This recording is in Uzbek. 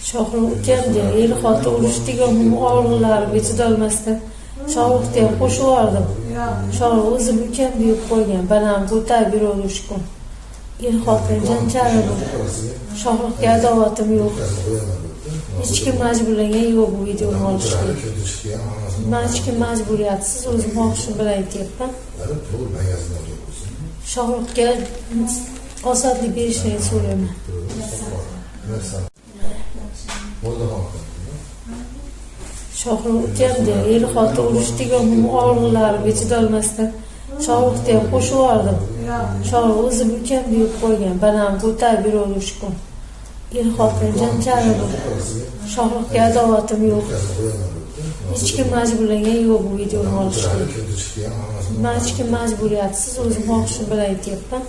Shohruh ukamga er-xotin urushding og'riqlarga chidolmasdan Shohruhga ham qo'shib yubordim. Shohruh o'zim ukam deb qo'ygan, balam ko'tarib yuraverishgan. Er-xotin janjali bo'ldi. Shohruhga adovatim yo'q. Hech kim majburlagan yo'q bu videoni olishga. Men hech kim majburiyatsiz o'zim xohishim bilan aytyapman. Shohruhga ozodlik berishni so'rayman. Shohruh ukamga er-xotin urushding og'riqlarga chidolmasdan Shohruhga ham qo'shib yubordim. Shohruh o'zim ukam deb qo'ygan, balam ko'tarib yuraverishgan. Er-xotin janjali bo'ldi. Shohruhga adovatim yo'q. Hech kim majburlagan yo'q bu videoni olishga. Men hech kim majburiyatsiz o'zim xohishim bilan aytyapman.